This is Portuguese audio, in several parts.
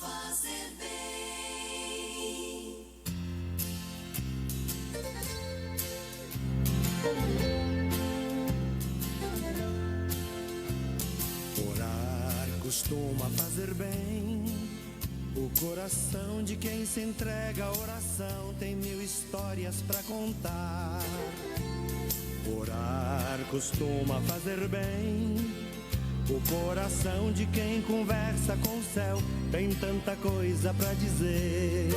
fazer bem. Orar costuma fazer bem. O coração de quem se entrega à oração tem mil histórias pra contar. Orar costuma fazer bem. O coração de quem conversa com o céu tem tanta coisa pra dizer.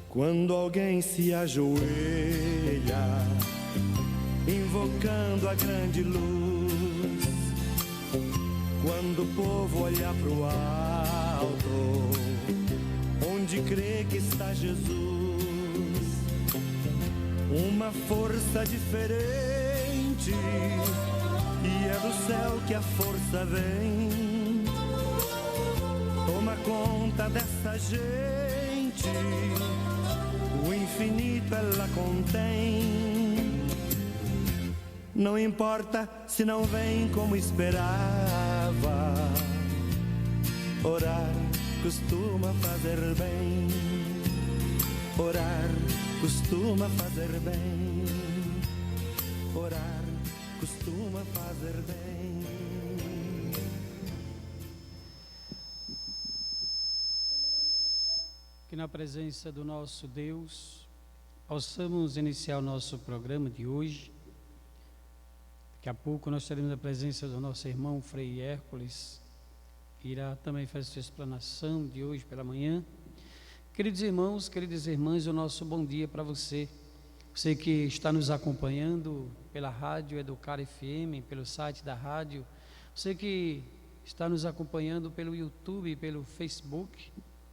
Quando alguém se ajoelha, invocando a grande luz, quando o povo olha pro alto, onde crê que está Jesus, uma força diferente, e é do céu que a força vem. Toma conta dessa gente, o infinito ela contém. Não importa se não vem como esperava, orar costuma fazer bem. Orar costuma fazer bem. Orar costuma fazer bem. Que na presença do nosso Deus possamos iniciar o nosso programa de hoje. Daqui a pouco nós teremos a presença do nosso irmão Frei Hércules, que irá também fazer sua explanação de hoje pela manhã. Queridos irmãos, queridas irmãs, o nosso bom dia para você. Você que está nos acompanhando pela rádio Educar FM, pelo site da rádio. Você que está nos acompanhando pelo YouTube, pelo Facebook.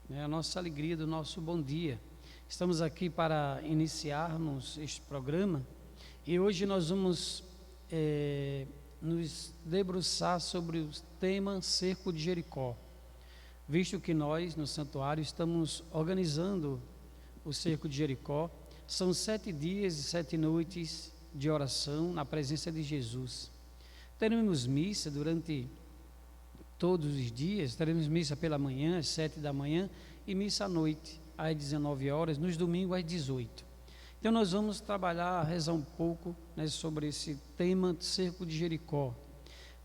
A nossa alegria do nosso bom dia. Estamos aqui para iniciarmos este programa e hoje nós vamos nos debruçar sobre o tema Cerco de Jericó, visto que nós no santuário estamos organizando o Cerco de Jericó. São 7 dias e 7 noites de oração na presença de Jesus. Teremos missa durante todos os dias, teremos missa pela manhã, às 7 da manhã, e missa à noite, às 19 horas, nos domingos, às 18. Então, nós vamos trabalhar, rezar um pouco, sobre esse tema Cerco de Jericó.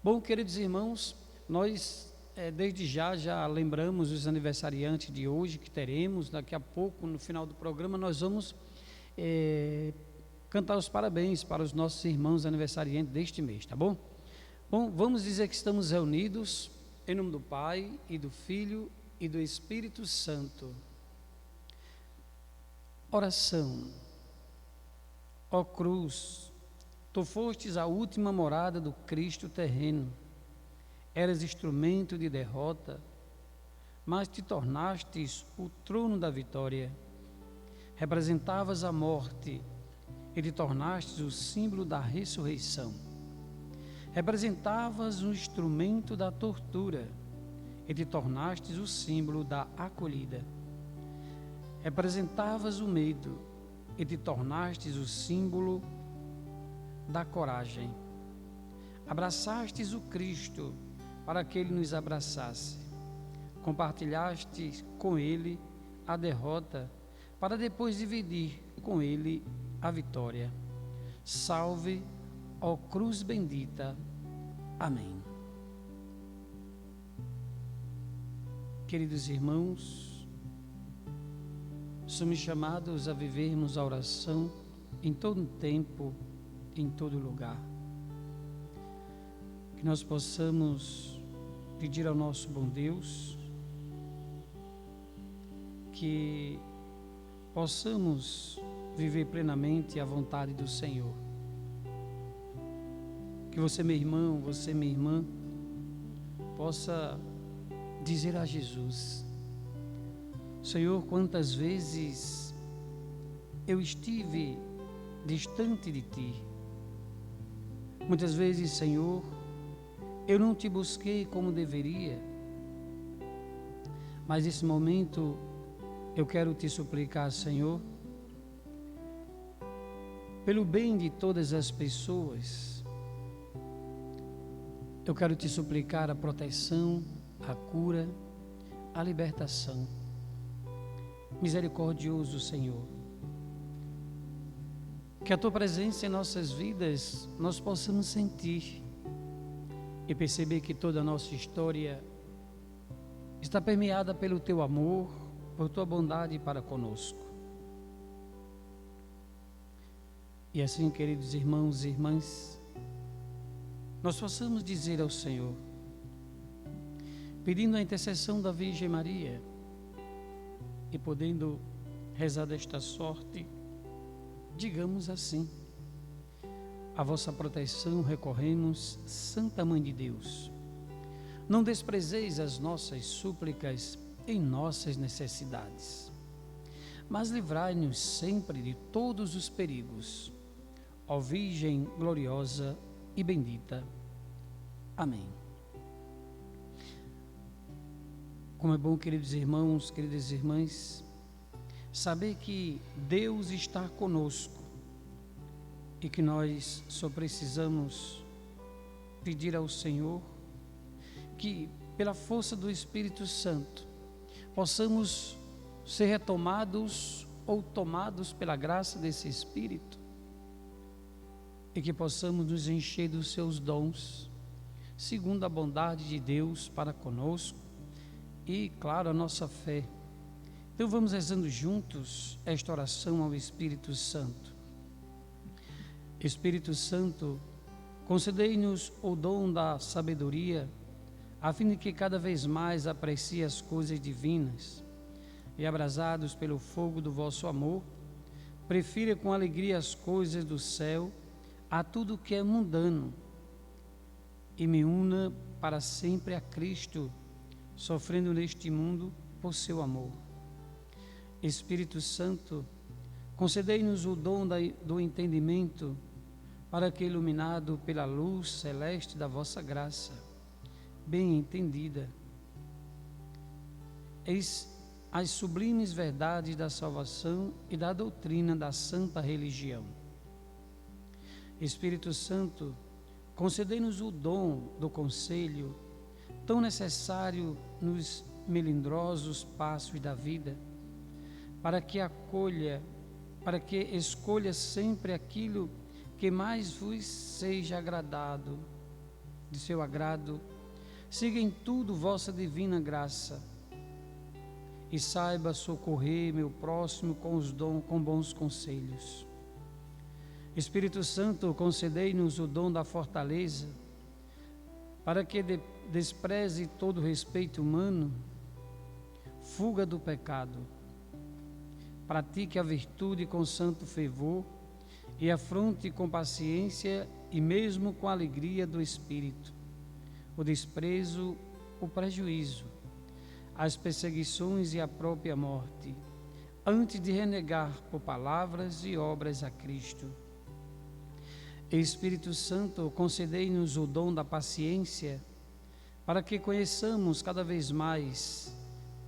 Bom, queridos irmãos, nós, desde já lembramos os aniversariantes de hoje, que teremos, daqui a pouco, no final do programa, nós vamos cantar os parabéns para os nossos irmãos aniversariantes deste mês, tá bom? Bom, vamos dizer que estamos reunidos em nome do Pai, e do Filho, e do Espírito Santo. Oração. Ó cruz, tu fostes a última morada do Cristo terreno. Eras instrumento de derrota, mas te tornastes o trono da vitória. Representavas a morte e te tornastes o símbolo da ressurreição. Representavas um instrumento da tortura e te tornastes o símbolo da acolhida. Representavas o medo e te tornastes o símbolo da coragem. Abraçastes o Cristo para que Ele nos abraçasse. Compartilhaste com Ele a derrota para depois dividir com Ele a vitória. Salve, ó cruz bendita. Amém. Queridos irmãos, somos chamados a vivermos a oração em todo tempo, em todo lugar. Que nós possamos pedir ao nosso bom Deus que possamos viver plenamente a vontade do Senhor. Que você, meu irmão, você, minha irmã, possa dizer a Jesus: Senhor, quantas vezes eu estive distante de Ti. Muitas vezes, Senhor, eu não Te busquei como deveria. Mas nesse momento eu quero Te suplicar, Senhor, pelo bem de todas as pessoas, eu quero Te suplicar a proteção, a cura, a libertação. Misericordioso Senhor, que a Tua presença em nossas vidas nós possamos sentir e perceber que toda a nossa história está permeada pelo Teu amor, por Tua bondade para conosco. E assim, queridos irmãos e irmãs, nós possamos dizer ao Senhor, pedindo a intercessão da Virgem Maria e podendo rezar desta sorte, digamos assim: a vossa proteção recorremos, Santa Mãe de Deus. Não desprezeis as nossas súplicas em nossas necessidades, mas livrai-nos sempre de todos os perigos. Ó Virgem gloriosa e bendita. Amém. Como é bom, queridos irmãos, queridas irmãs, saber que Deus está conosco e que nós só precisamos pedir ao Senhor que, pela força do Espírito Santo, possamos ser retomados ou tomados pela graça desse Espírito e que possamos nos encher dos seus dons, segundo a bondade de Deus para conosco e, claro, a nossa fé. Então vamos rezando juntos esta oração ao Espírito Santo. Espírito Santo, concedei-nos o dom da sabedoria, a fim de que cada vez mais aprecie as coisas divinas e, abrasados pelo fogo do vosso amor, prefira com alegria as coisas do céu a tudo que é mundano, e me una para sempre a Cristo, sofrendo neste mundo por seu amor. Espírito Santo, concedei-nos o dom do entendimento, para que, iluminado pela luz celeste da vossa graça, bem entendida, eis as sublimes verdades da salvação e da doutrina da santa religião. Espírito Santo, concedei-nos o dom do conselho, tão necessário nos melindrosos passos da vida, para que escolha sempre aquilo que mais vos seja agradado, de seu agrado, siga em tudo vossa divina graça, e saiba socorrer meu próximo com bons conselhos. Espírito Santo, concedei-nos o dom da fortaleza, para que despreze todo respeito humano, fuga do pecado, pratique a virtude com santo fervor e afronte com paciência e mesmo com alegria do Espírito o desprezo, o prejuízo, as perseguições e a própria morte, antes de renegar por palavras e obras a Cristo. Espírito Santo, concedei-nos o dom da paciência, para que conheçamos cada vez mais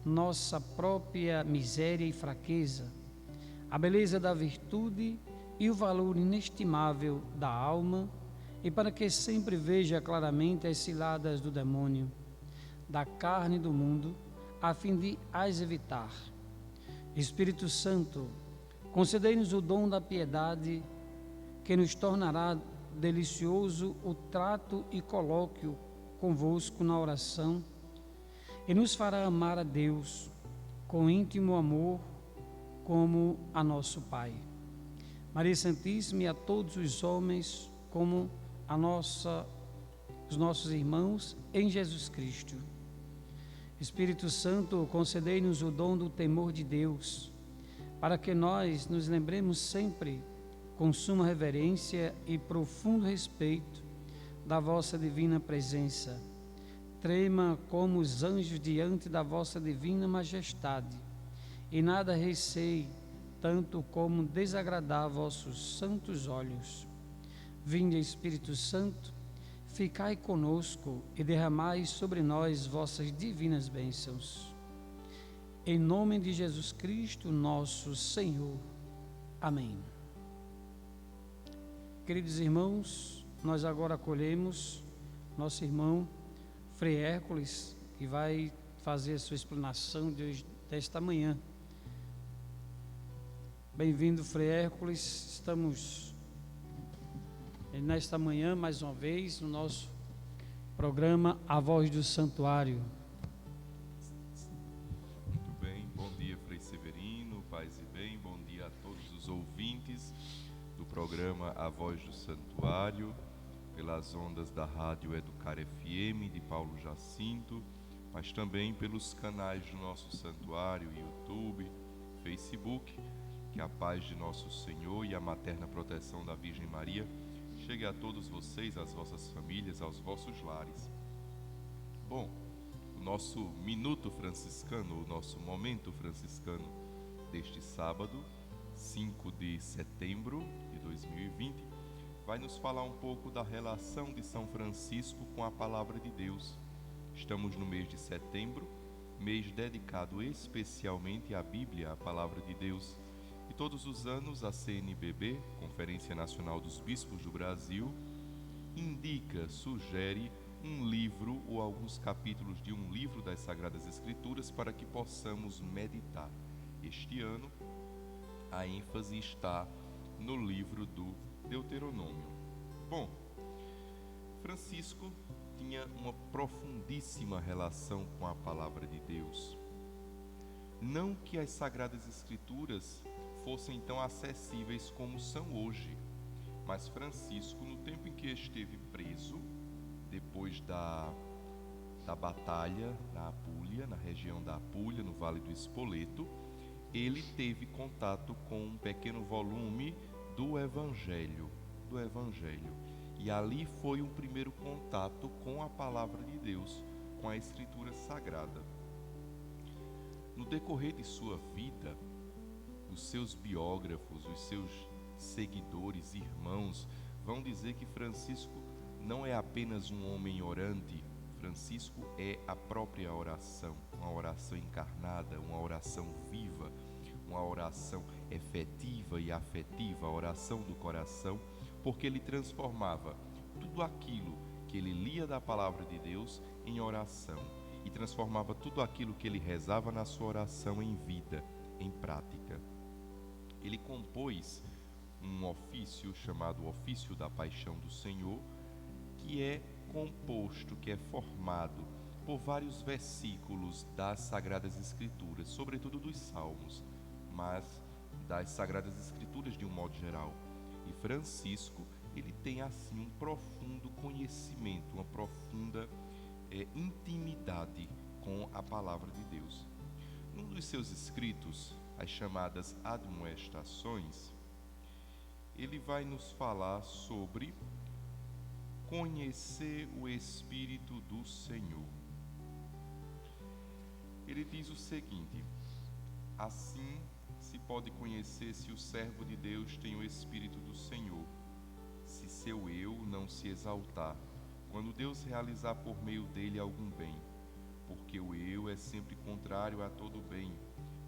nossa própria miséria e fraqueza, a beleza da virtude e o valor inestimável da alma, e para que sempre veja claramente as ciladas do demônio, da carne e do mundo, a fim de as evitar. Espírito Santo, concedei-nos o dom da piedade, que nos tornará delicioso o trato e colóquio convosco na oração, e nos fará amar a Deus com íntimo amor, como a nosso Pai. Maria Santíssima, e a todos os homens, como os nossos irmãos em Jesus Cristo. Espírito Santo, concedei-nos o dom do temor de Deus, para que nós nos lembremos sempre, com suma reverência e profundo respeito, da vossa divina presença. Trema como os anjos diante da vossa divina majestade, e nada receie, tanto como desagradar vossos santos olhos. Vinde, Espírito Santo, ficai conosco e derramai sobre nós vossas divinas bênçãos. Em nome de Jesus Cristo, nosso Senhor. Amém. Queridos irmãos, nós agora acolhemos nosso irmão Frei Hércules, que vai fazer a sua explanação desta manhã. Bem-vindo, Frei Hércules. Estamos nesta manhã, mais uma vez, no nosso programa A Voz do Santuário. Muito bem, bom dia, Frei Severino, paz e bem, bom dia a todos os ouvintes do programa A Voz do Santuário, pelas ondas da Rádio Educar FM de Paulo Jacinto, mas também pelos canais do nosso santuário, YouTube, Facebook. Que a paz de nosso Senhor e a materna proteção da Virgem Maria chegue a todos vocês, às vossas famílias, aos vossos lares. Bom, o nosso Minuto Franciscano, o nosso Momento Franciscano deste sábado, 5 de setembro de 2020, vai nos falar um pouco da relação de São Francisco com a Palavra de Deus. Estamos no mês de setembro, mês dedicado especialmente à Bíblia, à Palavra de Deus. E todos os anos a CNBB, Conferência Nacional dos Bispos do Brasil, indica, sugere um livro ou alguns capítulos de um livro das Sagradas Escrituras para que possamos meditar. Este ano, a ênfase está no livro do Deuteronômio. Bom, Francisco tinha uma profundíssima relação com a Palavra de Deus. Não que as Sagradas Escrituras fossem tão acessíveis como são hoje, mas Francisco, no tempo em que esteve preso, depois da batalha na Apulia, na região da Apulia, no Vale do Espoleto, ele teve contato com um pequeno volume do Evangelho, e ali foi um primeiro contato com a Palavra de Deus, com a Escritura Sagrada. No decorrer de sua vida, os seus biógrafos, os seus seguidores, irmãos, vão dizer que Francisco não é apenas um homem orante. Francisco é a própria oração, uma oração encarnada, uma oração viva, uma oração efetiva e afetiva, a oração do coração, porque ele transformava tudo aquilo que ele lia da Palavra de Deus em oração e transformava tudo aquilo que ele rezava na sua oração em vida, em prática. Ele compôs um ofício chamado Ofício da Paixão do Senhor, que é composto, que é formado por vários versículos das Sagradas Escrituras, sobretudo dos Salmos, mas das Sagradas Escrituras de um modo geral. E Francisco, ele tem assim um profundo conhecimento, uma profunda intimidade com a Palavra de Deus. Num dos seus escritos, as chamadas admoestações, ele vai nos falar sobre conhecer o Espírito do Senhor. Ele diz o seguinte: assim se pode conhecer se o servo de Deus tem o Espírito do Senhor, se seu eu não se exaltar, quando Deus realizar por meio dele algum bem, porque o eu é sempre contrário a todo bem,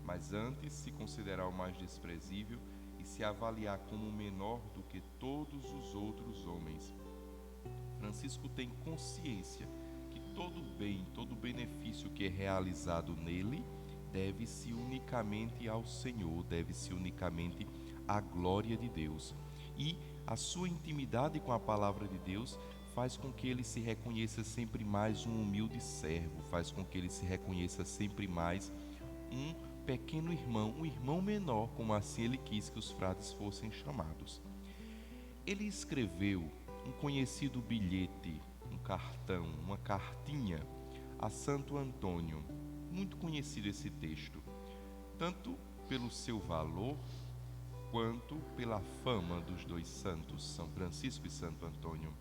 mas antes se considerar o mais desprezível e se avaliar como menor do que todos os outros homens. Francisco tem consciência que todo bem, todo benefício que é realizado nele deve-se unicamente ao Senhor, deve-se unicamente à glória de Deus. E a sua intimidade com a Palavra de Deus faz com que ele se reconheça sempre mais um humilde servo, faz com que ele se reconheça sempre mais um pequeno irmão, um irmão menor, como assim ele quis que os frades fossem chamados. Ele escreveu um conhecido bilhete, um cartão, uma cartinha a Santo Antônio. Muito conhecido esse texto, tanto pelo seu valor quanto pela fama dos dois santos, São Francisco e Santo Antônio.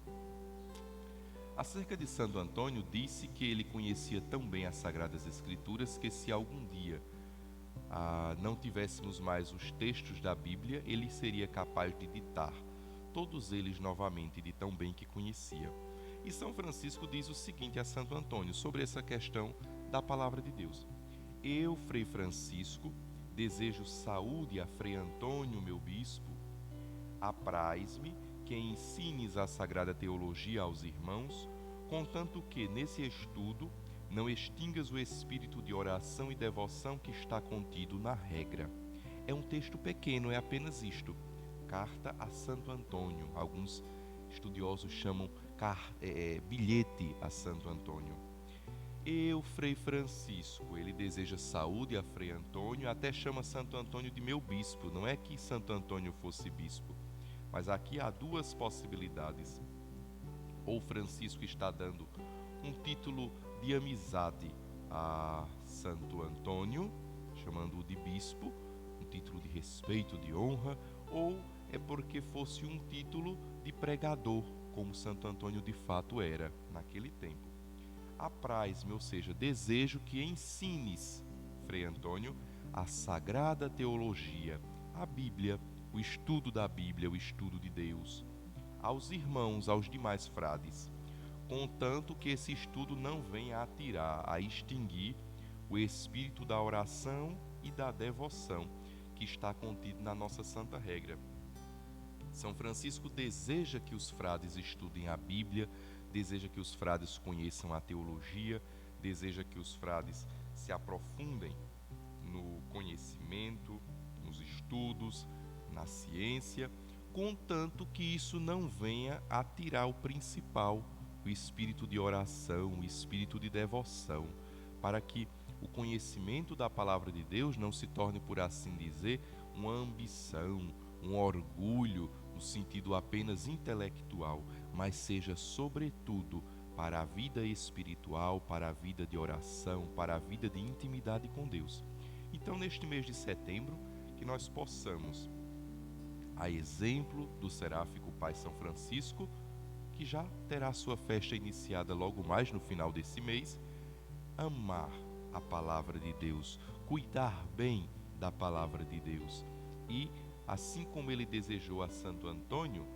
Acerca de Santo Antônio, disse que ele conhecia tão bem as Sagradas Escrituras que se algum dia não tivéssemos mais os textos da Bíblia, ele seria capaz de ditar todos eles novamente, de tão bem que conhecia. E São Francisco diz o seguinte a Santo Antônio sobre essa questão da Palavra de Deus: eu, Frei Francisco, desejo saúde a Frei Antônio, meu bispo. Apraz-me que ensines a Sagrada Teologia aos irmãos, contanto que, nesse estudo, não extingas o espírito de oração e devoção que está contido na regra. É um texto pequeno, é apenas isto. Carta a Santo Antônio. Alguns estudiosos chamam bilhete a Santo Antônio. Eu, Frei Francisco, ele deseja saúde a Frei Antônio, até chama Santo Antônio de meu bispo. Não é que Santo Antônio fosse bispo, mas aqui há duas possibilidades. Ou Francisco está dando um título de amizade a Santo Antônio, chamando-o de bispo, um título de respeito, de honra, ou é porque fosse um título de pregador, como Santo Antônio de fato era naquele tempo. Apraz-me, ou seja, desejo que ensines, Frei Antônio, a sagrada teologia, a Bíblia, o estudo da Bíblia, o estudo de Deus, aos irmãos, aos demais frades, contanto que esse estudo não venha a tirar, a extinguir o espírito da oração e da devoção que está contido na nossa santa regra. São Francisco deseja que os frades estudem a Bíblia, deseja que os frades conheçam a teologia, deseja que os frades se aprofundem no conhecimento, nos estudos, na ciência, contanto que isso não venha a tirar o principal, o espírito de oração, o espírito de devoção, para que o conhecimento da palavra de Deus não se torne, por assim dizer, uma ambição, um orgulho no sentido apenas intelectual, mas seja sobretudo para a vida espiritual, para a vida de oração, para a vida de intimidade com Deus. Então, neste mês de setembro, que nós possamos, a exemplo do seráfico Pai São Francisco, que já terá sua festa iniciada logo mais no final desse mês, amar a palavra de Deus, cuidar bem da palavra de Deus. E, assim como ele desejou a Santo Antônio,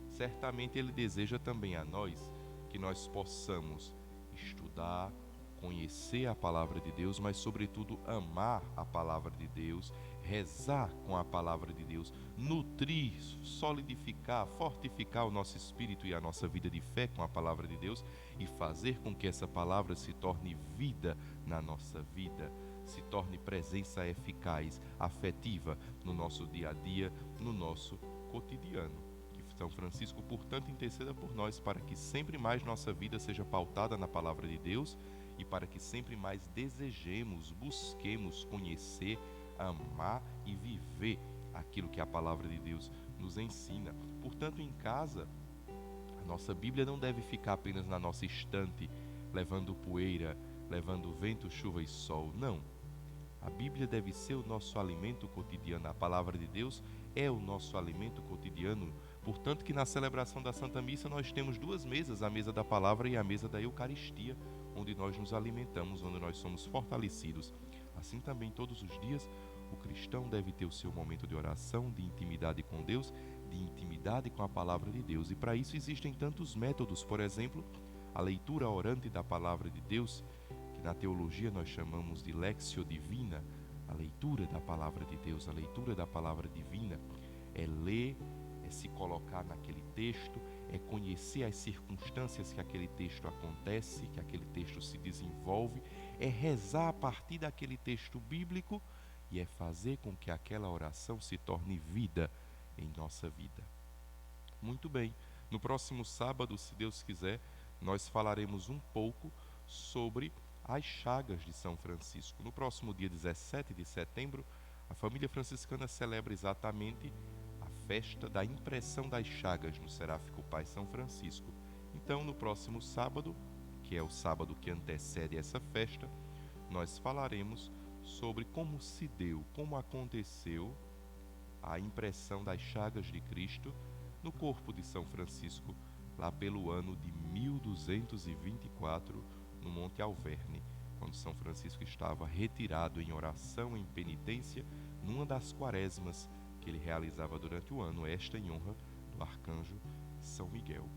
certamente ele deseja também a nós, que nós possamos estudar, conhecer a palavra de Deus, mas sobretudo amar a palavra de Deus, rezar com a palavra de Deus, nutrir, solidificar, fortificar o nosso espírito e a nossa vida de fé com a palavra de Deus e fazer com que essa palavra se torne vida na nossa vida, se torne presença eficaz, afetiva no nosso dia a dia, no nosso cotidiano. Que São Francisco, portanto, interceda por nós para que sempre mais nossa vida seja pautada na palavra de Deus e para que sempre mais desejemos, busquemos conhecer, amar e viver aquilo que a palavra de Deus nos ensina. Portanto, em casa, a nossa Bíblia não deve ficar apenas na nossa estante, levando poeira, levando vento, chuva e sol. Não. A Bíblia deve ser o nosso alimento cotidiano. A palavra de Deus é o nosso alimento cotidiano. Portanto, que na celebração da Santa Missa nós temos duas mesas, a mesa da palavra e a mesa da Eucaristia, onde nós nos alimentamos, onde nós somos fortalecidos. Assim também, todos os dias, o cristão deve ter o seu momento de oração, de intimidade com Deus, de intimidade com a palavra de Deus. E para isso existem tantos métodos. Por exemplo, a leitura orante da palavra de Deus, que na teologia nós chamamos de Lectio Divina, a leitura da palavra de Deus, a leitura da palavra divina, é ler, é se colocar naquele texto, é conhecer as circunstâncias que aquele texto acontece, que aquele texto se desenvolve, é rezar a partir daquele texto bíblico e é fazer com que aquela oração se torne vida em nossa vida. Muito bem, no próximo sábado, se Deus quiser, nós falaremos um pouco sobre as chagas de São Francisco. No próximo dia 17 de setembro, a família franciscana celebra exatamente a festa da impressão das chagas no seráfico Pai São Francisco. Então, no próximo sábado, que é o sábado que antecede essa festa, nós falaremos sobre como se deu, como aconteceu a impressão das chagas de Cristo no corpo de São Francisco, lá pelo ano de 1224, no Monte Alverne, quando São Francisco estava retirado em oração, em penitência, numa das quaresmas que ele realizava durante o ano, esta em honra do arcanjo São Miguel.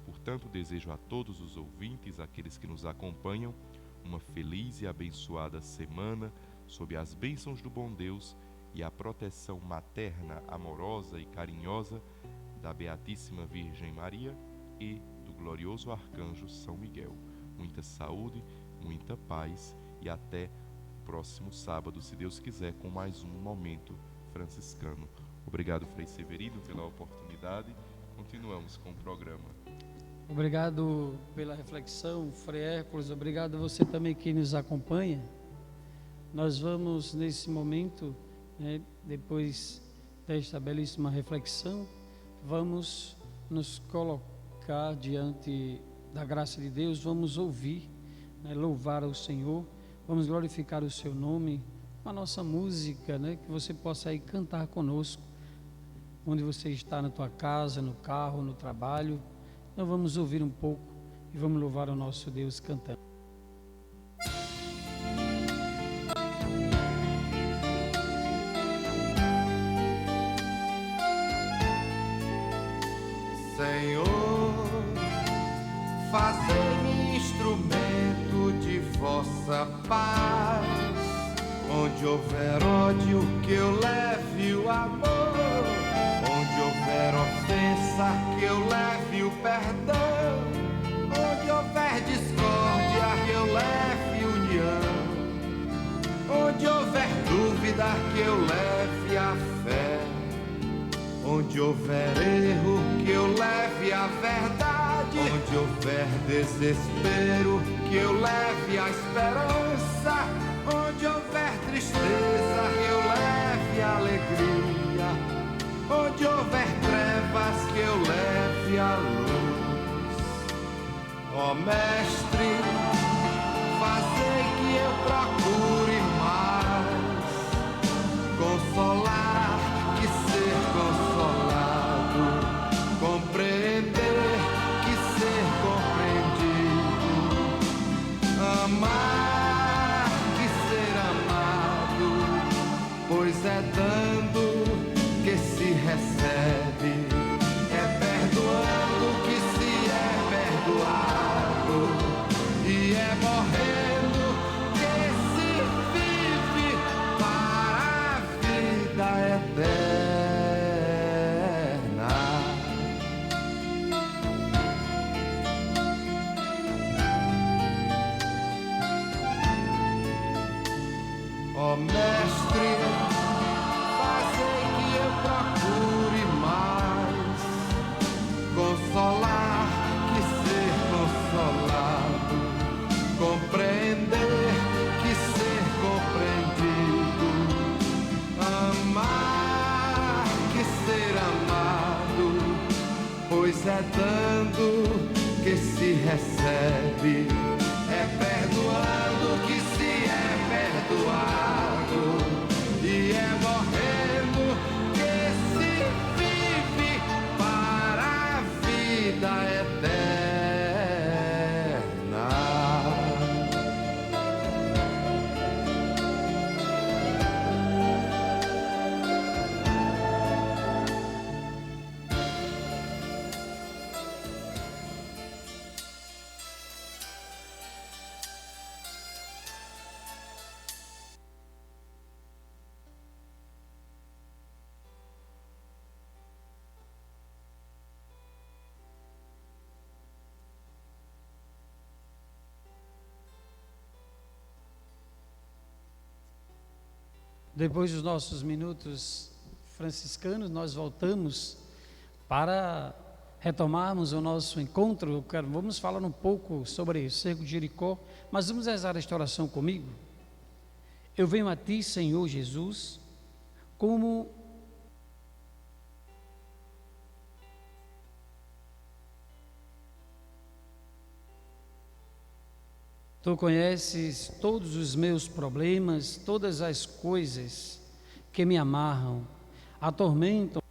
Portanto, desejo a todos os ouvintes, aqueles que nos acompanham, uma feliz e abençoada semana, sob as bênçãos do bom Deus e a proteção materna, amorosa e carinhosa da Beatíssima Virgem Maria e do glorioso arcanjo São Miguel. Muita saúde, muita paz e até o próximo sábado, se Deus quiser, com mais um Momento Franciscano. Obrigado, Frei Severino, pela oportunidade. Continuamos com o programa. Obrigado pela reflexão, Frei Hércules. Obrigado a você também que nos acompanha. Nós vamos, nesse momento, depois desta belíssima reflexão, vamos nos colocar diante da graça de Deus, vamos ouvir, louvar ao Senhor, vamos glorificar o seu nome, com a nossa música, que você possa aí cantar conosco, onde você está, na tua casa, no carro, no trabalho. Então vamos ouvir um pouco e vamos louvar o nosso Deus cantando. Senhor, fazei-me instrumento de vossa paz. Onde houver ódio, que eu leve o amor. Onde houver ofensa, que eu leve o perdão. Onde houver discórdia, que eu leve união. Onde houver dúvida, que eu leve a fé. Onde houver erro, que eu leve a verdade. Onde houver desespero, que eu leve a esperança. Onde houver tristeza, que eu leve a alegria. Onde houver trevas, que eu leve a luz. Ó Mestre, fazei que eu procure mais consolar que ser consolado, compreender que ser compreendido, amar que ser amado, pois é dando que se recebe, é perdoando que se é perdoado, e é morrendo que se vive para a vida eterna. Ó Mestre, fazei que eu procure mais consolar que ser consolado, compreender que ser compreendido, amar que ser amado, pois é dando que se recebe, é perdoando que se é perdoado, e é morrendo que se vive para a vida eterna. Depois dos nossos minutos franciscanos, nós voltamos para retomarmos o nosso encontro. Vamos falar um pouco sobre o cerco de Jericó, mas vamos rezar esta oração comigo. Eu venho a Ti, Senhor Jesus, como Tu conheces todos os meus problemas, todas as coisas que me amarram, atormentam.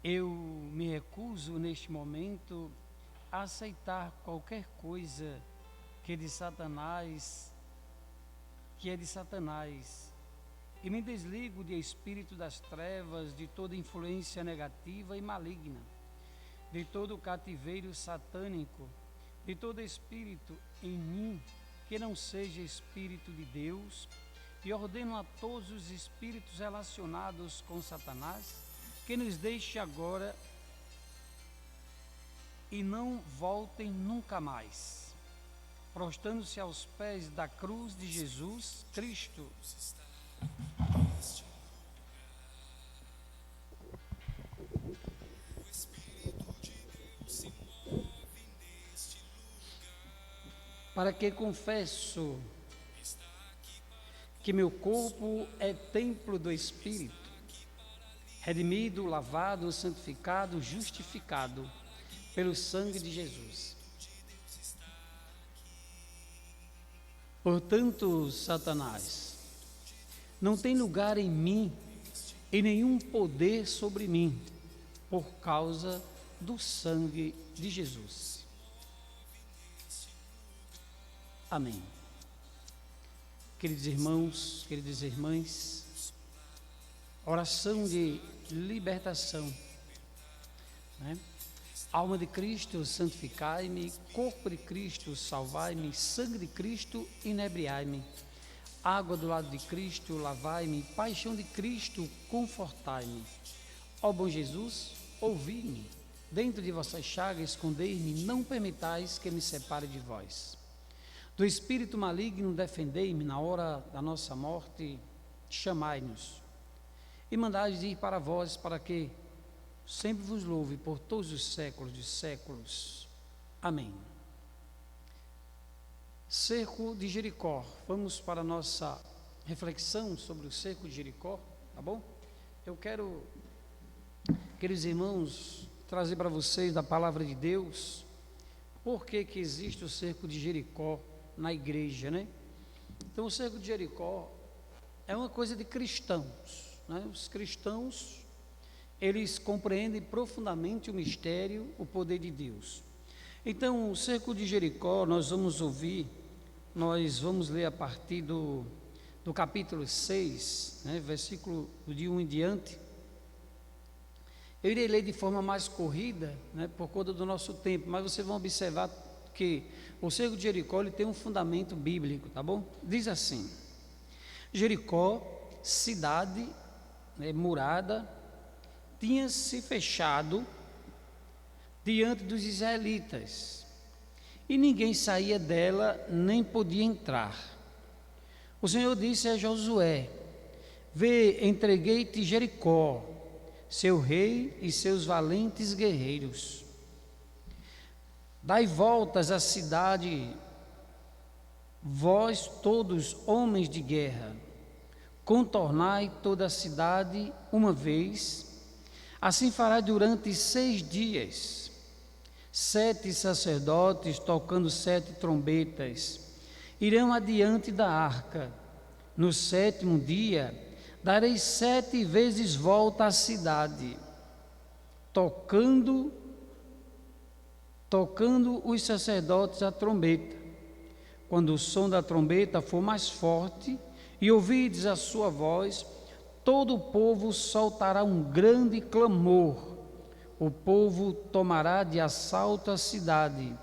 Eu me recuso neste momento a aceitar qualquer coisa que é de Satanás, e me desligo de espírito das trevas, de toda influência negativa e maligna, de todo cativeiro satânico, de todo espírito em mim que não seja espírito de Deus, e ordeno a todos os espíritos relacionados com Satanás que nos deixe agora e não voltem nunca mais, prostrando-se aos pés da cruz de Jesus Cristo. Para que confesso que meu corpo é templo do Espírito, redimido, lavado, santificado, justificado pelo sangue de Jesus. Portanto, Satanás não tem lugar em mim e nenhum poder sobre mim, por causa do sangue de Jesus. Amém. Queridos irmãos, queridas irmãs, oração de libertação, né? Alma de Cristo, santificai-me, corpo de Cristo, salvai-me, sangue de Cristo, inebriai-me, água do lado de Cristo, lavai-me, paixão de Cristo, confortai-me. Ó bom Jesus, ouvi-me, dentro de vossas chagas escondei-me, não permitais que me separe de vós. Do espírito maligno defendei-me, na hora da nossa morte chamai-nos, e mandai-nos ir para vós, para que sempre vos louve por todos os séculos dos séculos. Amém. Cerco de Jericó. Vamos para a nossa reflexão sobre o cerco de Jericó, tá bom? Eu quero, queridos irmãos, trazer para vocês da palavra de Deus por que existe o cerco de Jericó na igreja, né? Então, o cerco de Jericó é uma coisa de cristãos, né? Os cristãos, eles compreendem profundamente o mistério, o poder de Deus. Então, o cerco de Jericó, nós vamos ler a partir do capítulo 6, né, versículo de 1 em diante. Eu irei ler de forma mais corrida, né, por conta do nosso tempo, mas vocês vão observar que o cerco de Jericó ele tem um fundamento bíblico, tá bom? Diz assim: Jericó, cidade, né, murada, tinha se fechado diante dos israelitas, e ninguém saía dela, nem podia entrar. O Senhor disse a Josué: Vê, entreguei-te Jericó, seu rei e seus valentes guerreiros. Dai voltas à cidade, vós todos homens de guerra, contornai toda a cidade uma vez. Assim fará durante 6 dias. 7 sacerdotes, tocando 7 trombetas, irão adiante da arca. No 7º dia, darei 7 vezes volta à cidade, tocando os sacerdotes a trombeta. Quando o som da trombeta for mais forte e ouvides a sua voz, todo o povo soltará um grande clamor. O povo tomará de assalto a cidade,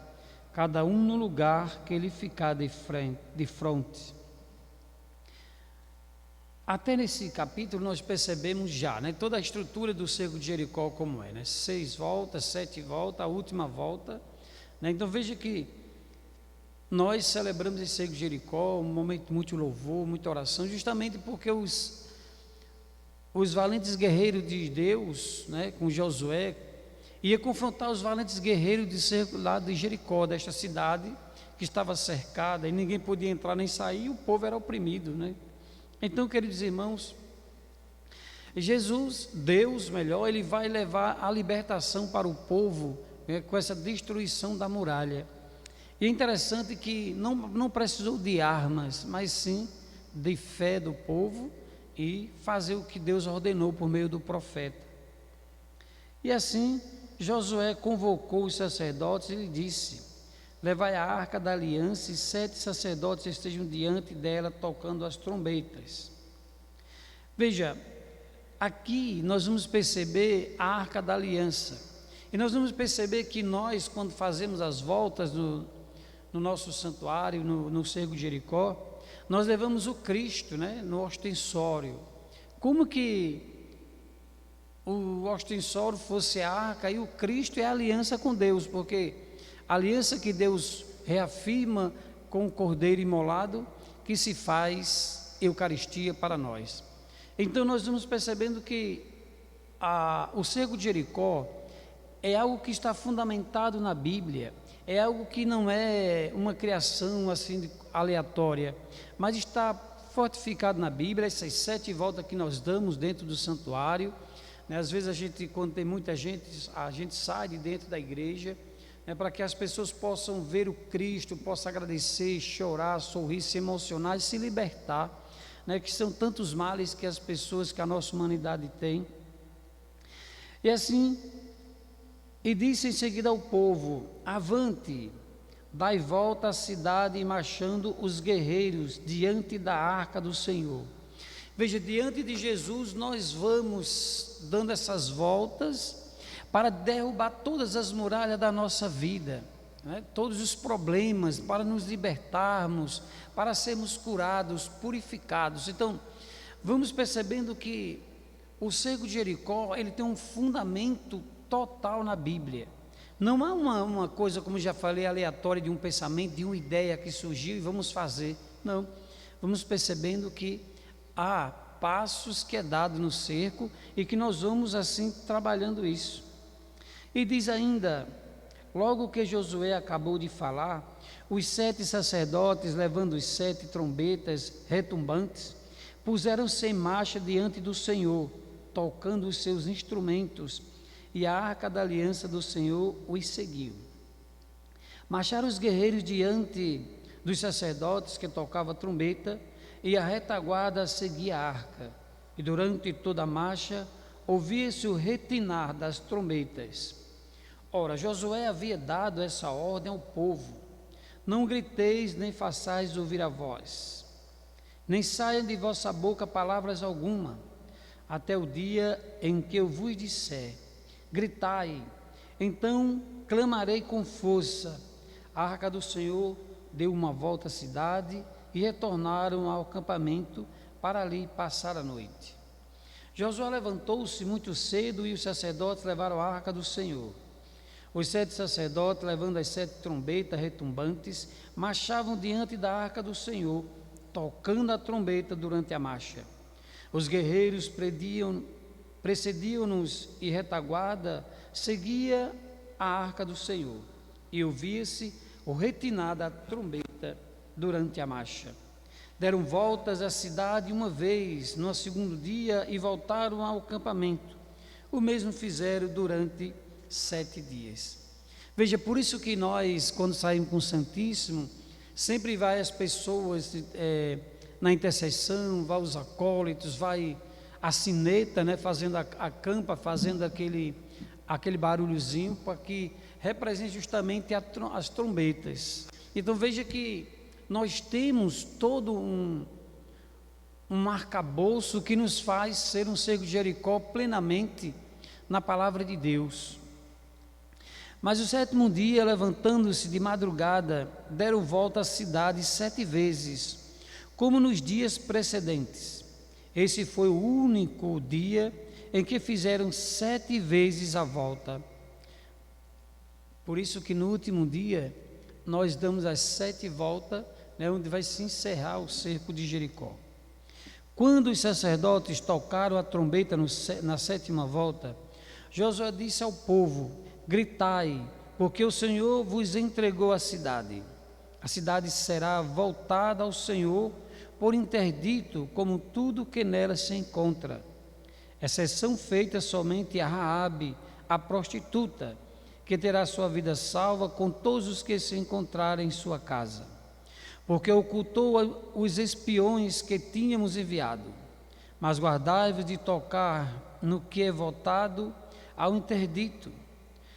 cada um no lugar que lhe ficar de fronte. Até nesse capítulo nós percebemos já, né, toda a estrutura do cerco de Jericó como é, né, 6 voltas, 7 voltas, a última volta, né. Então veja que nós celebramos esse cerco de Jericó, um momento de muito louvor, muita oração, justamente porque os valentes guerreiros de Deus, né, com Josué, ia confrontar os valentes guerreiros de cerco lá de Jericó, desta cidade que estava cercada e ninguém podia entrar nem sair, e o povo era oprimido, né? Então, queridos irmãos, Jesus, Deus melhor, ele vai levar a libertação para o povo, né, com essa destruição da muralha. E é interessante que não precisou de armas, mas sim de fé do povo e fazer o que Deus ordenou por meio do profeta. E assim, Josué convocou os sacerdotes e lhe disse: Levai a arca da aliança e 7 sacerdotes estejam diante dela tocando as trombetas. Veja, aqui nós vamos perceber a arca da aliança. E nós vamos perceber que nós, quando fazemos as voltas no nosso santuário, no cerco de Jericó, nós levamos o Cristo, né, no ostensório. Como que o ostensório fosse a arca e o Cristo é a aliança com Deus, porque a aliança que Deus reafirma com o Cordeiro imolado, que se faz Eucaristia para nós. Então nós vamos percebendo que o cerco de Jericó é algo que está fundamentado na Bíblia, é algo que não é uma criação assim aleatória, mas está fortificado na Bíblia, essas 7 voltas que nós damos dentro do santuário, né? Às vezes quando tem muita gente, a gente sai de dentro da igreja, né, para que as pessoas possam ver o Cristo, possam agradecer, chorar, sorrir, se emocionar e se libertar, né, que são tantos males que que a nossa humanidade tem. E assim, e disse em seguida ao povo: avante, dai volta à cidade, marchando os guerreiros diante da arca do Senhor. Veja, diante de Jesus nós vamos dando essas voltas para derrubar todas as muralhas da nossa vida, né? Todos os problemas, para nos libertarmos, para sermos curados, purificados. Então, vamos percebendo que o cerco de Jericó, ele tem um fundamento total na Bíblia. Não há uma coisa, como já falei, aleatória de um pensamento, de uma ideia que surgiu e vamos fazer. Não, vamos percebendo que há passos que é dado no cerco e que nós vamos assim trabalhando isso. E diz ainda, logo que Josué acabou de falar, os 7 sacerdotes, levando os 7 trombetas retumbantes, puseram-se em marcha diante do Senhor, tocando os seus instrumentos, e a arca da aliança do Senhor os seguiu. Marcharam os guerreiros diante dos sacerdotes que tocavam a trombeta, e a retaguarda seguia a arca, e durante toda a marcha ouvia-se o retinar das trombetas. Ora, Josué havia dado essa ordem ao povo: não griteis, nem façais ouvir a voz, nem saiam de vossa boca palavras alguma, até o dia em que eu vos disser: gritai, então clamarei com força. A arca do Senhor deu uma volta à cidade e retornaram ao acampamento para ali passar a noite. Josué levantou-se muito cedo e os sacerdotes levaram a arca do Senhor. Os 7 sacerdotes, levando as 7 trombetas retumbantes, marchavam diante da arca do Senhor, tocando a trombeta durante a marcha. Os guerreiros precediam-nos e retaguarda seguia a arca do Senhor, e ouvia-se o retinar da trombeta durante a marcha. Deram voltas à cidade uma vez, no segundo dia, e voltaram ao acampamento. O mesmo fizeram durante 7 dias. Veja, por isso que nós, quando saímos com o Santíssimo, sempre vai as pessoas na intercessão, vai os acólitos, vai a sineta, né, fazendo a campa, fazendo aquele barulhozinho, para que represente justamente as trombetas. Então veja que nós temos todo um arcabouço que nos faz ser um cerco de Jericó plenamente na palavra de Deus. Mas o 7º dia, levantando-se de madrugada, deram volta à cidade 7 vezes, como nos dias precedentes. Esse foi o único dia em que fizeram 7 vezes a volta. Por isso que no último dia, nós damos as 7 voltas, né, onde vai se encerrar o cerco de Jericó. Quando os sacerdotes tocaram a trombeta na 7ª volta, Josué disse ao povo: gritai, porque o Senhor vos entregou a cidade. A cidade será voltada ao Senhor por interdito, como tudo que nela se encontra, exceção feita somente a Raabe, a prostituta, que terá sua vida salva com todos os que se encontrarem em sua casa, porque ocultou os espiões que tínhamos enviado. Mas guardai-vos de tocar no que é votado ao interdito.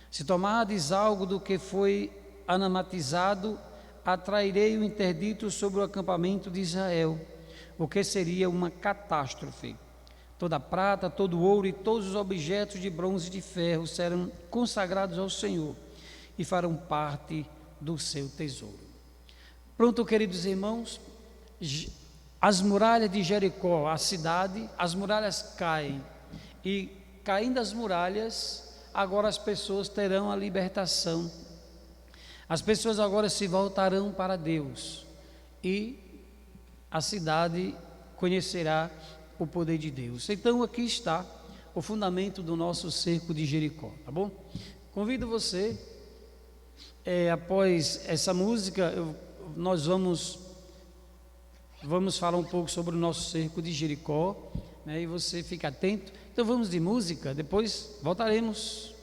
Se tomardes algo do que foi anamatizado, atrairei o interdito sobre o acampamento de Israel, o que seria uma catástrofe. Toda a prata, todo o ouro e todos os objetos de bronze e de ferro serão consagrados ao Senhor e farão parte do seu tesouro. Pronto, queridos irmãos, as muralhas de Jericó, a cidade, as muralhas caem, e caindo as muralhas, agora as pessoas terão a libertação. As pessoas agora se voltarão para Deus e a cidade conhecerá o poder de Deus. Então aqui está o fundamento do nosso cerco de Jericó, tá bom? Convido você, após essa música, nós vamos falar um pouco sobre o nosso cerco de Jericó, né? E você fica atento. Então vamos de música, depois voltaremos.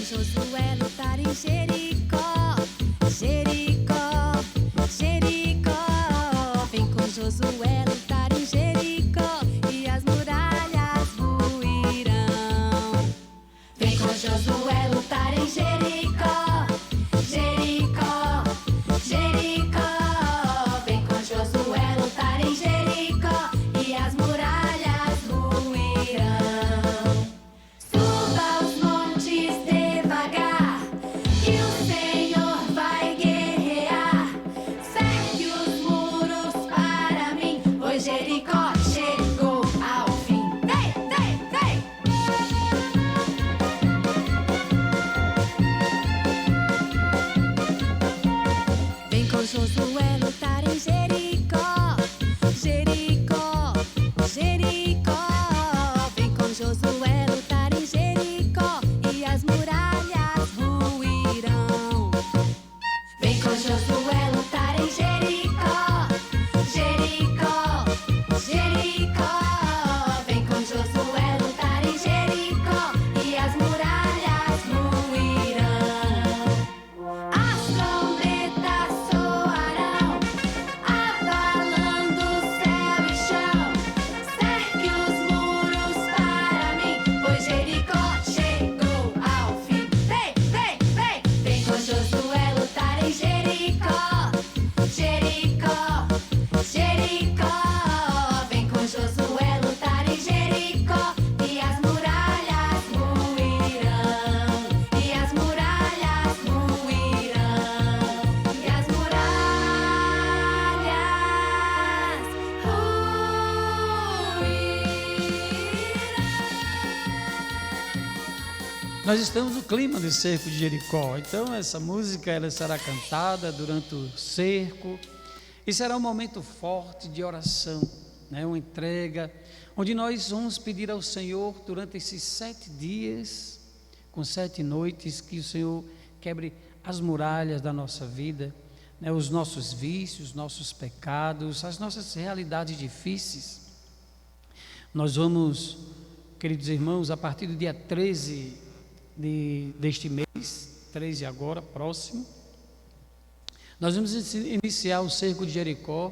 Josué lutar em Jericó, Jericó, Jericó. Vem com Josué lutar em Jericó e as muralhas ruirão. Vem com Josué lutar em Jericó, Jericó, Jericó. Vem com Josué lutar em Jericó e as muralhas ruirão. Suba os montes devagar, que o Senhor vai guerrear. Cerque os muros para mim, pois Jericó chegou ao fim. Vem, vem, vem! Vem com Josué lutar em Jericó, Jericó, Jericó. Vem com Josué lutar em Jericó e as muralhas ruirão. Vem com Josué lutar em Jericó, Jericó, Jericó. Vem com Josué lutar em Jericó e as muralhas ruirão. As trombetas soarão, abalando céu e chão. Cerque os muros para mim, pois Jericó chegou ao fim. Vem, vem, vem! Vem com Josué lutar em Jericó, Jericó, Jericó. Vem com Josué lutar em Jericó e as muralhas ruirão. E as muralhas ruirão. E as muralhas ruirão. Nós estamos no clima do cerco de Jericó, então essa música ela será cantada durante o cerco e será um momento forte de oração, né? Uma entrega, onde nós vamos pedir ao Senhor durante esses 7 dias, com 7 noites, que o Senhor quebre as muralhas da nossa vida, né? Os nossos vícios, nossos pecados, as nossas realidades difíceis. Nós vamos, queridos irmãos, a partir do dia 13 deste mês, 13 agora, próximo, nós vamos iniciar o cerco de Jericó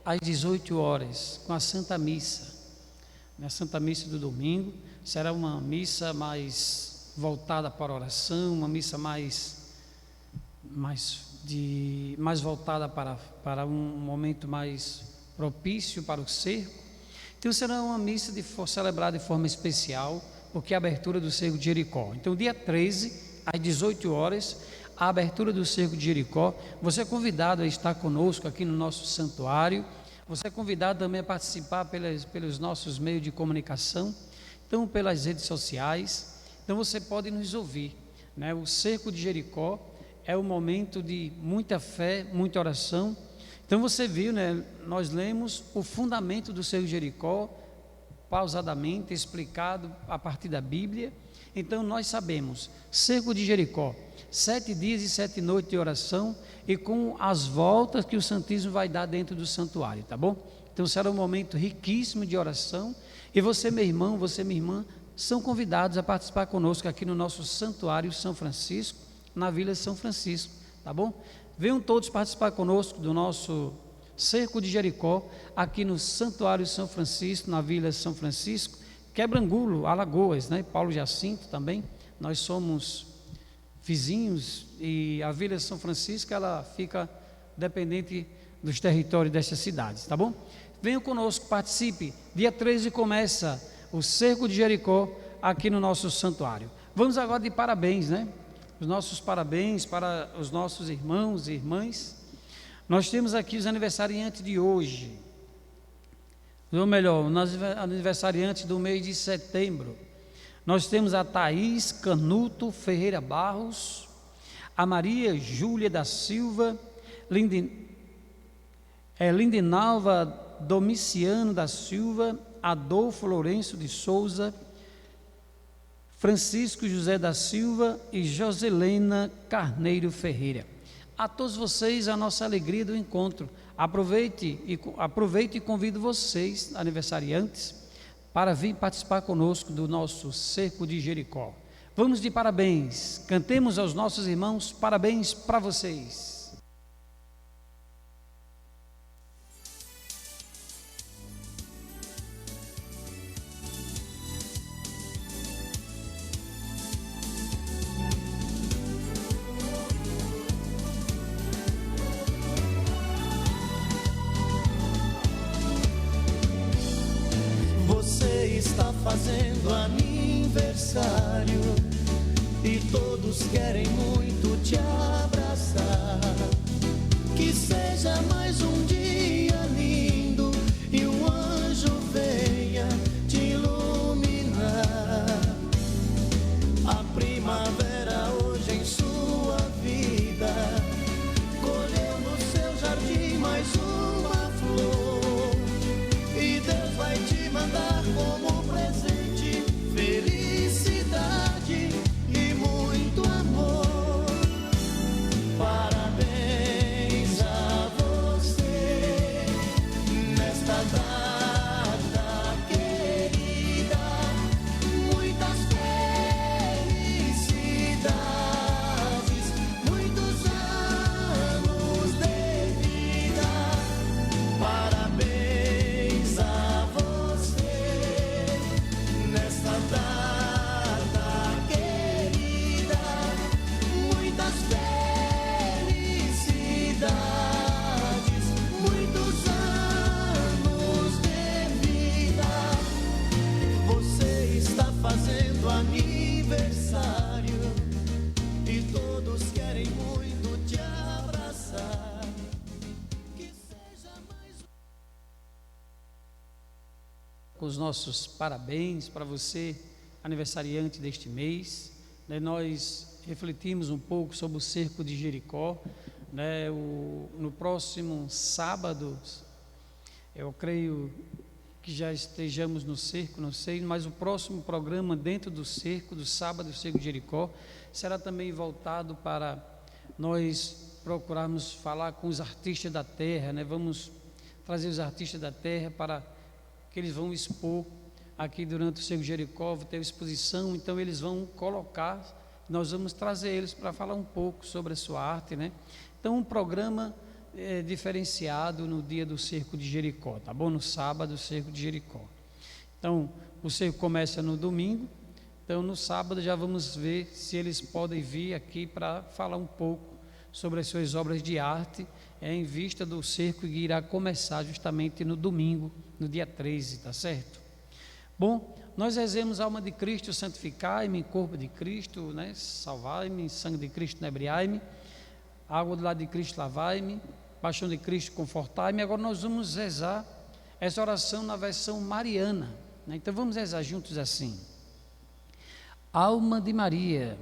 às 18 horas, com a Santa Missa. A Santa Missa do domingo será uma missa mais voltada para a oração, uma missa mais voltada para um momento mais propício para o cerco. Então será uma missa celebrada de forma especial, porque é a abertura do cerco de Jericó. Então dia 13, às 18 horas, a abertura do cerco de Jericó. Você é convidado a estar conosco aqui no nosso santuário. Você é convidado também a participar pelos nossos meios de comunicação, então pelas redes sociais. Então você pode nos ouvir, né? O cerco de Jericó é um momento de muita fé, muita oração. Então você viu, né? Nós lemos o fundamento do cerco de Jericó, pausadamente, explicado a partir da Bíblia. Então nós sabemos, cerco de Jericó, 7 dias e 7 noites de oração, e com as voltas que o Santíssimo vai dar dentro do santuário, tá bom? Então será um momento riquíssimo de oração, e você, meu irmão, você, minha irmã, são convidados a participar conosco aqui no nosso santuário São Francisco, na Vila São Francisco, tá bom? Venham todos participar conosco do nosso cerco de Jericó, aqui no santuário São Francisco, na Vila São Francisco, Quebrangulo, Alagoas, né? Paulo Jacinto também. Nós somos vizinhos, e a Vila São Francisco, ela fica dependente dos territórios dessas cidades, tá bom? Venha conosco, participe. Dia 13 começa o Cerco de Jericó aqui no nosso santuário. Vamos agora de parabéns, né? Os nossos parabéns para os nossos irmãos e irmãs. Nós temos aqui os aniversariantes de hoje, ou melhor, os aniversariantes do mês de setembro. Nós temos a Thaís Canuto Ferreira Barros, a Maria Júlia da Silva, Lindinalva Domiciano da Silva, Adolfo Lourenço de Souza, Francisco José da Silva e Joselena Carneiro Ferreira. A todos vocês, a nossa alegria do encontro. Aproveite e convido vocês, aniversariantes, para vir participar conosco do nosso Cerco de Jericó. Vamos de parabéns, cantemos aos nossos irmãos, parabéns para vocês. Está fazendo aniversário e todos querem muito te abraçar. Que seja mais um dia lindo e um anjo venha te iluminar. A primavera hoje em sua vida colheu no seu jardim mais uma flor e Deus vai te mandar como presente felicidade e muito amor. Parabéns a você nesta data querida, muitas felicidades, muitos anos de vida. Parabéns a você nesta data querida, muitas felicidades, muitos anos de vida. Você está fazendo aniversário e todos querem muito te abraçar. Que seja mais Com os nossos parabéns para você, aniversariante deste mês, né? Nós refletimos um pouco sobre o Cerco de Jericó, né? No próximo sábado, eu creio que já estejamos no cerco, não sei, mas o próximo programa dentro do cerco, do sábado, do Cerco de Jericó, será também voltado para nós procurarmos falar com os artistas da terra, né? Vamos trazer os artistas da terra para que eles vão expor aqui durante o Cerco de Jericó, vai ter exposição, então eles vão colocar, nós vamos trazer eles para falar um pouco sobre a sua arte, né? Então um programa diferenciado no dia do Cerco de Jericó, tá bom? No sábado, o Cerco de Jericó. Então o cerco começa no domingo, então no sábado já vamos ver se eles podem vir aqui para falar um pouco sobre as suas obras de arte, em vista do cerco que irá começar justamente no domingo, no dia 13, tá certo? Bom, nós rezemos alma de Cristo, santificai-me, corpo de Cristo, né? Salvai-me, sangue de Cristo, inebriai-me, água do lado de Cristo, lavai-me, paixão de Cristo, confortai-me. Agora nós vamos rezar essa oração na versão mariana, né? Então vamos rezar juntos assim: alma de Maria,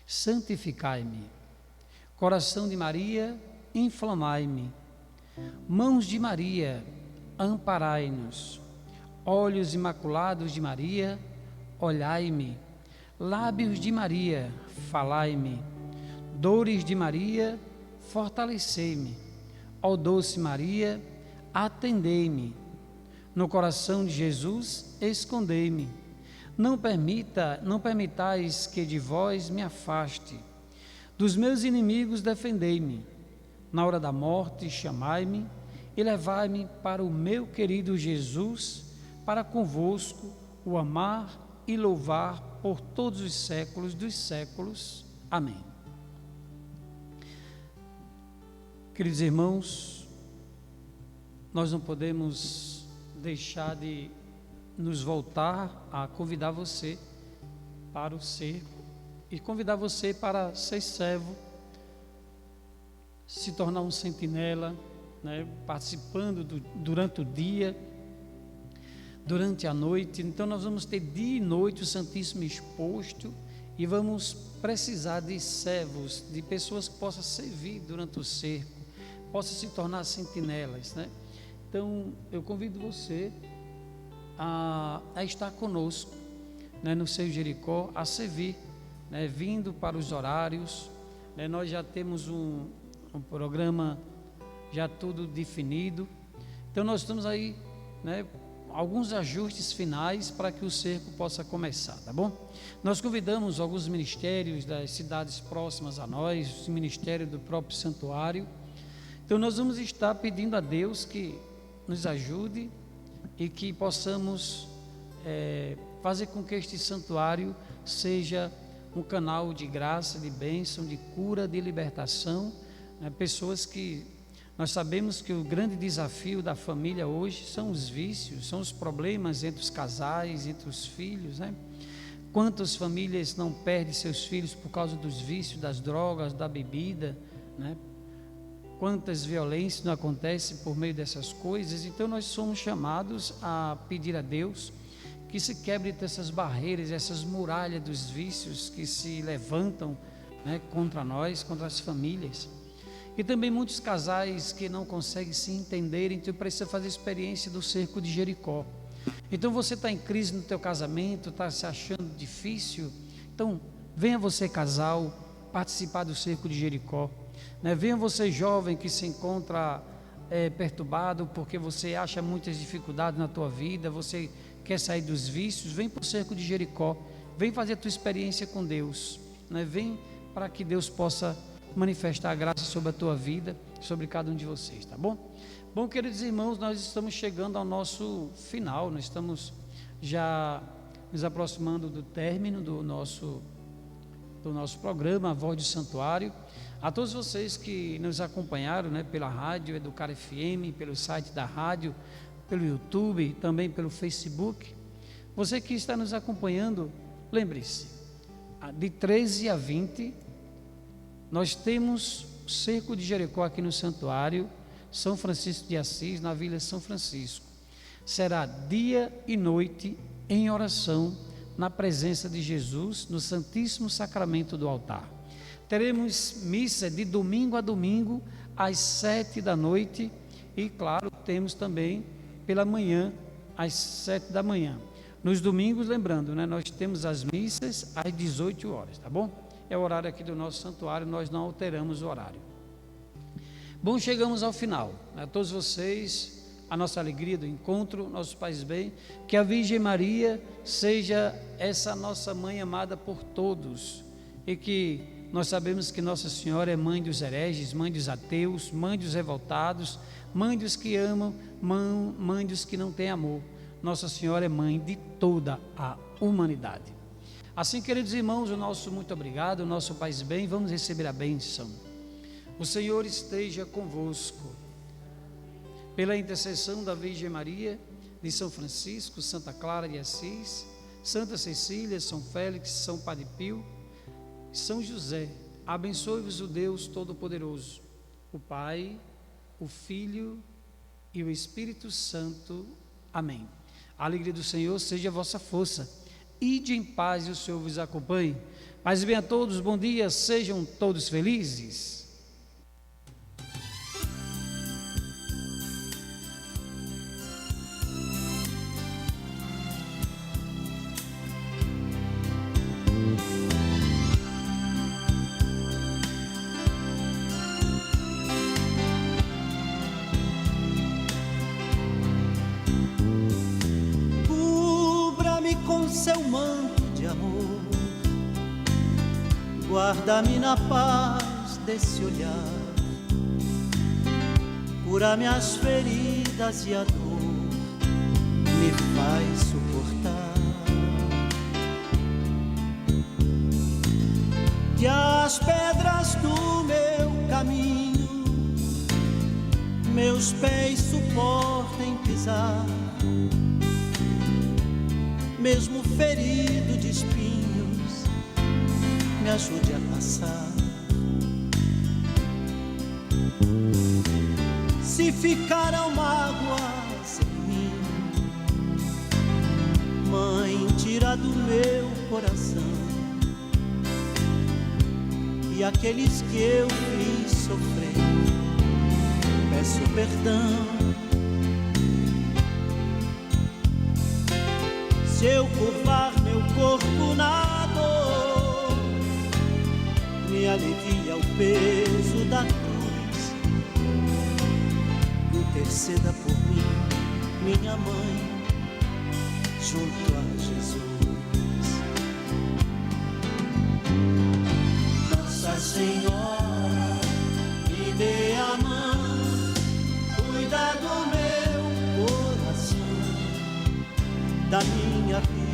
santificai-me, coração de Maria, inflamai-me, mãos de Maria, amparai-nos, olhos imaculados de Maria, olhai-me, lábios de Maria, falai-me, dores de Maria, fortalecei-me, ó doce Maria, atendei-me, no coração de Jesus, escondei-me, não permitais que de vós me afaste, dos meus inimigos defendei-me, na hora da morte chamai-me e levai-me para o meu querido Jesus, para convosco o amar e louvar por todos os séculos dos séculos. Amém. Queridos irmãos, nós não podemos deixar de nos voltar a convidar você para o cerco e convidar você para ser servo, se tornar um sentinela, né, participando durante o dia, durante a noite. Então nós vamos ter dia e noite o Santíssimo exposto e vamos precisar de servos, de pessoas que possam servir durante o cerco, possam se tornar sentinelas, né? Então eu convido você a estar conosco, né, no Cerco de Jericó, a servir, né, vindo para os horários, né? Nós já temos um programa já tudo definido, então nós estamos aí, né, alguns ajustes finais para que o cerco possa começar, tá bom? Nós convidamos alguns ministérios das cidades próximas a nós, o ministério do próprio santuário. Então nós vamos estar pedindo a Deus que nos ajude e que possamos fazer com que este santuário seja um canal de graça, de bênção, de cura, de libertação, né? Pessoas que nós sabemos que o grande desafio da família hoje são os vícios, são os problemas entre os casais, entre os filhos, né? Quantas famílias não perdem seus filhos por causa dos vícios, das drogas, da bebida, né? Quantas violências não acontecem por meio dessas coisas. Então nós somos chamados a pedir a Deus que se quebre essas barreiras, essas muralhas dos vícios que se levantam, né, contra nós, contra as famílias. E também muitos casais que não conseguem se entender, então precisa fazer a experiência do cerco de Jericó. Então você está em crise no teu casamento, está se achando difícil, então venha você casal participar do cerco de Jericó, né? Venha você jovem que se encontra perturbado porque você acha muitas dificuldades na tua vida, você quer sair dos vícios, vem para o cerco de Jericó, vem fazer a tua experiência com Deus, né? Vem para que Deus possa manifestar a graça sobre a tua vida, sobre cada um de vocês, tá bom? Bom, queridos irmãos, nós estamos chegando ao nosso final, nós estamos já nos aproximando do término do nosso programa, A Voz do Santuário. A todos vocês que nos acompanharam, né, pela rádio Educar FM, pelo site da rádio, pelo YouTube, também pelo Facebook, você que está nos acompanhando, lembre-se, de 13 a 20, nós temos o Cerco de Jericó aqui no Santuário São Francisco de Assis, na Vila São Francisco. Será dia e noite em oração na presença de Jesus, no Santíssimo Sacramento do altar. Teremos missa de domingo a domingo, às 7 da noite, e claro, temos também pela manhã, às 7 da manhã. Nos domingos, lembrando, né, nós temos as missas às 18 horas, tá bom? É o horário aqui do nosso santuário, nós não alteramos o horário. Bom, chegamos ao final. A todos vocês, a nossa alegria do encontro, nossos pais bem, que a Virgem Maria seja essa nossa mãe amada por todos, e que nós sabemos que Nossa Senhora é mãe dos hereges, mãe dos ateus, mãe dos revoltados, mãe dos que amam, mãe dos que não têm amor. Nossa Senhora é mãe de toda a humanidade. Assim, queridos irmãos, o nosso muito obrigado, o nosso paz bem, vamos receber a bênção. O Senhor esteja convosco. Pela intercessão da Virgem Maria, de São Francisco, Santa Clara de Assis, Santa Cecília, São Félix, São Padre Pio, São José, abençoe-vos o Deus Todo-Poderoso, o Pai, o Filho e o Espírito Santo. Amém. A alegria do Senhor seja a vossa força. Ide em paz e o Senhor vos acompanhe. Paz e bem a todos, bom dia, sejam todos felizes. Seu manto de amor, guarda-me na paz desse olhar, cura minhas feridas e a dor me faz suportar. que as pedras do meu caminho meus pés suportem pisar, mesmo ferido de espinhos, me ajude a passar. Se ficaram mágoas em mim, Mãe, tira do meu coração, e aqueles que eu fiz sofrer, peço perdão. Se eu curvar meu corpo na dor, me alivia o peso da cruz. Interceda por mim, minha mãe, junto a Jesus. Nossa Senhora, me dê a mão, cuida do meu coração, da minha vida